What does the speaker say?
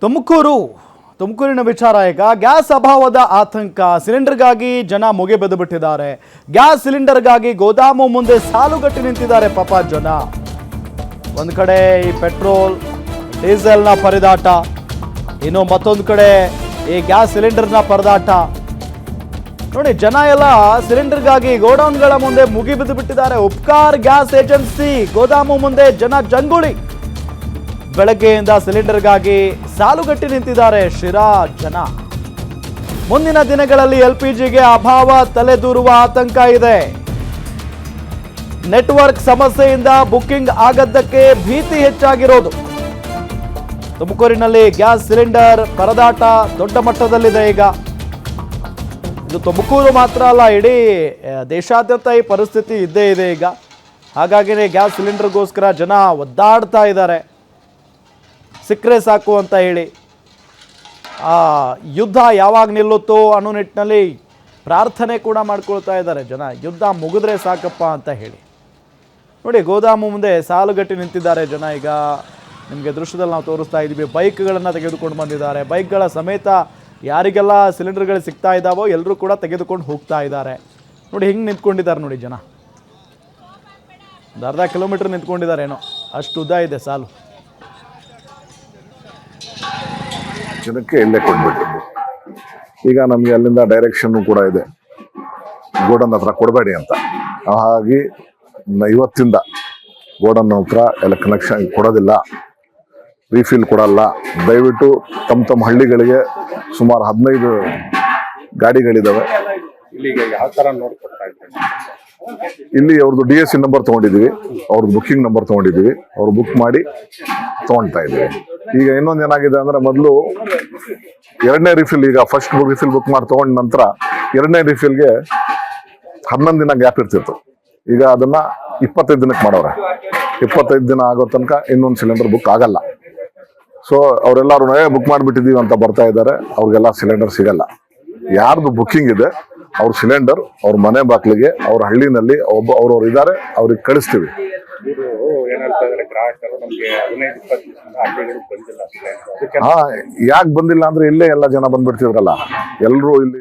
ತುಮಕೂರಿನ ವಿಚಾರ ಈಗ ಗ್ಯಾಸ್ ಅಭಾವದ ಆತಂಕ ಸಿಲಿಂಡರ್ಗಾಗಿ ಜನ ಮುಗಿಬೆದ್ದು ಬಿಟ್ಟಿದ್ದಾರೆ. ಗ್ಯಾಸ್ ಸಿಲಿಂಡರ್ಗಾಗಿ ಗೋದಾಮು ಮುಂದೆ ಸಾಲುಗಟ್ಟಿ ನಿಂತಿದ್ದಾರೆ ಪಾಪ ಜನ. ಒಂದು ಕಡೆ ಈ ಪೆಟ್ರೋಲ್ ಡೀಸೆಲ್ನ ಪರದಾಟ, ಇನ್ನು ಮತ್ತೊಂದು ಕಡೆ ಈ ಗ್ಯಾಸ್ ಸಿಲಿಂಡರ್ನ ಪರದಾಟ. ನೋಡಿ, ಜನ ಎಲ್ಲ ಸಿಲಿಂಡರ್ಗಾಗಿ ಗೋಡೌನ್ಗಳ ಮುಂದೆ ಮುಗಿಬಿದ್ದು ಬಿಟ್ಟಿದ್ದಾರೆ. ಉಪ್ಕಾರ್ ಗ್ಯಾಸ್ ಏಜೆನ್ಸಿ ಗೋದಾಮು ಮುಂದೆ ಜನ ಜಂಗುಳಿ. ಬೆಳಗ್ಗೆಯಿಂದ ಸಿಲಿಂಡರ್ಗಾಗಿ ಸಾಲುಗಟ್ಟಿ ನಿಂತಿದ್ದಾರೆ ಶಿರಾ ಜನ. ಮುಂದಿನ ದಿನಗಳಲ್ಲಿ ಎಲ್ಪಿಜಿಗೆ ಅಭಾವ ತಲೆದೂರುವ ಆತಂಕ ಇದೆ. ನೆಟ್ವರ್ಕ್ ಸಮಸ್ಯೆಯಿಂದ ಬುಕ್ಕಿಂಗ್ ಆಗದ್ದಕ್ಕೆ ಭೀತಿ ಹೆಚ್ಚಾಗಿರೋದು. ತುಮಕೂರಿನಲ್ಲಿ ಗ್ಯಾಸ್ ಸಿಲಿಂಡರ್ ಪರದಾಟ ದೊಡ್ಡ ಮಟ್ಟದಲ್ಲಿದೆ. ಈಗ ಇದು ತುಮಕೂರು ಮಾತ್ರ ಅಲ್ಲ, ಇಡೀ ದೇಶಾದ್ಯಂತ ಈ ಪರಿಸ್ಥಿತಿ ಇದ್ದೇ ಇದೆ ಈಗ. ಹಾಗಾಗಿನೇ ಗ್ಯಾಸ್ ಸಿಲಿಂಡರ್ಗೋಸ್ಕರ ಜನ ಒದ್ದಾಡ್ತಾ ಇದ್ದಾರೆ. ಸಿಕ್ಕರೆ ಸಾಕು ಅಂತ ಹೇಳಿ ಯುದ್ಧ ಯಾವಾಗ ನಿಲ್ಲುತ್ತೋ ಅನ್ನೋ ನಿಟ್ಟಿನಲ್ಲಿ ಪ್ರಾರ್ಥನೆ ಕೂಡ ಮಾಡ್ಕೊಳ್ತಾ ಇದ್ದಾರೆ ಜನ. ಯುದ್ಧ ಮುಗಿದ್ರೆ ಸಾಕಪ್ಪ ಅಂತ ಹೇಳಿ. ನೋಡಿ, ಗೋದಾಮು ಮುಂದೆ ಸಾಲುಗಟ್ಟಿ ನಿಂತಿದ್ದಾರೆ ಜನ. ಈಗ ನಿಮಗೆ ದೃಶ್ಯದಲ್ಲಿ ನಾವು ತೋರಿಸ್ತಾ ಇದ್ದೀವಿ. ಬೈಕ್ಗಳನ್ನು ತೆಗೆದುಕೊಂಡು ಬಂದಿದ್ದಾರೆ. ಬೈಕ್ಗಳ ಸಮೇತ ಯಾರಿಗೆಲ್ಲ ಸಿಲಿಂಡರ್ಗಳು ಸಿಗ್ತಾ ಇದ್ದಾವೋ ಎಲ್ಲರೂ ಕೂಡ ತೆಗೆದುಕೊಂಡು ಹೋಗ್ತಾ ಇದ್ದಾರೆ. ನೋಡಿ, ಹಿಂಗೆ ನಿಂತ್ಕೊಂಡಿದ್ದಾರೆ ನೋಡಿ ಜನ. ಒಂದು ಅರ್ಧ ಕಿಲೋಮೀಟರ್ ನಿಂತ್ಕೊಂಡಿದ್ದಾರೆ, ಏನೋ ಅಷ್ಟು ಉದ್ದ ಇದೆ ಸಾಲು. ಜನಕ್ಕೆ ಇಲ್ಲೇ ಕೊಟ್ಬಿಟ್ಟಿದ್ದು. ಈಗ ನಮಗೆ ಅಲ್ಲಿಂದ ಡೈರೆಕ್ಷನ್ ಕೂಡ ಇದೆ, ಗೋಡನ್ ಹತ್ರ ಕೊಡಬೇಡಿ ಅಂತ. ಹಾಗಾಗಿ ಇವತ್ತಿಂದ ಗೋಡನ್ ಹತ್ರ ಎಲ್ಲ ಕನೆಕ್ಷನ್ ಕೊಡೋದಿಲ್ಲ, ರೀಫಿಲ್ ಕೊಡಲ್ಲ. ದಯವಿಟ್ಟು ತಮ್ಮ ಹಳ್ಳಿಗಳಿಗೆ ಸುಮಾರು 15 ಗಾಡಿಗಳಿದಾವೆ. ಇಲ್ಲಿಗೆ ಯಾವ ತರ ನೋಡ್ಕೊಡ್ತಾ ಇದ್ದಾರೆ? ಇಲ್ಲಿ ಅವ್ರದ್ದು DSC ನಂಬರ್ ತಗೊಂಡಿದ್ದೀವಿ, ಅವ್ರದ್ದು ಬುಕ್ಕಿಂಗ್ ನಂಬರ್ ತಗೊಂಡಿದ್ದೀವಿ. ಅವ್ರು ಬುಕ್ ಮಾಡಿ ತಗೊಳ್ತಾ ಇದ್ದೀವಿ. ಈಗ ಇನ್ನೊಂದು ಏನಾಗಿದೆ ಅಂದ್ರೆ, ಮೊದಲು 2ನೇ ರಿಫಿಲ್, ಈಗ ಫಸ್ಟ್ ರಿಫಿಲ್ ಬುಕ್ ಮಾಡಿ ತಗೊಂಡ ನಂತರ 2ನೇ ರಿಫಿಲ್ಗೆ 11 ದಿನ ಗ್ಯಾಪ್ ಇರ್ತಿತ್ತು. ಈಗ ಅದನ್ನ 25 ದಿನಕ್ಕೆ ಮಾಡವ್ರೆ. 25 ದಿನ ಆಗೋ ತನಕ ಇನ್ನೊಂದು ಸಿಲಿಂಡರ್ ಬುಕ್ ಆಗಲ್ಲ. ಸೊ ಅವರೆಲ್ಲರೂ ಬುಕ್ ಮಾಡಿಬಿಟ್ಟಿದ್ದೀವಿ ಅಂತ ಬರ್ತಾ ಇದ್ದಾರೆ. ಅವ್ರಿಗೆಲ್ಲ ಸಿಲಿಂಡರ್ ಸಿಗಲ್ಲ. ಯಾರ್ದು ಬುಕ್ಕಿಂಗ್ ಇದೆ ಅವ್ರ ಸಿಲಿಂಡರ್ ಅವ್ರ ಮನೆ ಬಾಗಿಲಿಗೆ, ಅವ್ರ ಹಳ್ಳಿನಲ್ಲಿ ಅವ್ರವ್ರು ಇದ್ದಾರೆ, ಅವ್ರಿಗೆ ಕಳಿಸ್ತೀವಿ. ಯಾಕೆ ಬಂದಿಲ್ಲ ಅಂದ್ರೆ ಇಲ್ಲೇ ಎಲ್ಲ ಜನ ಬಂದ್ಬಿಡ್ತಿದ್ರಲ್ಲ, ಎಲ್ಲರೂ ಇಲ್ಲಿ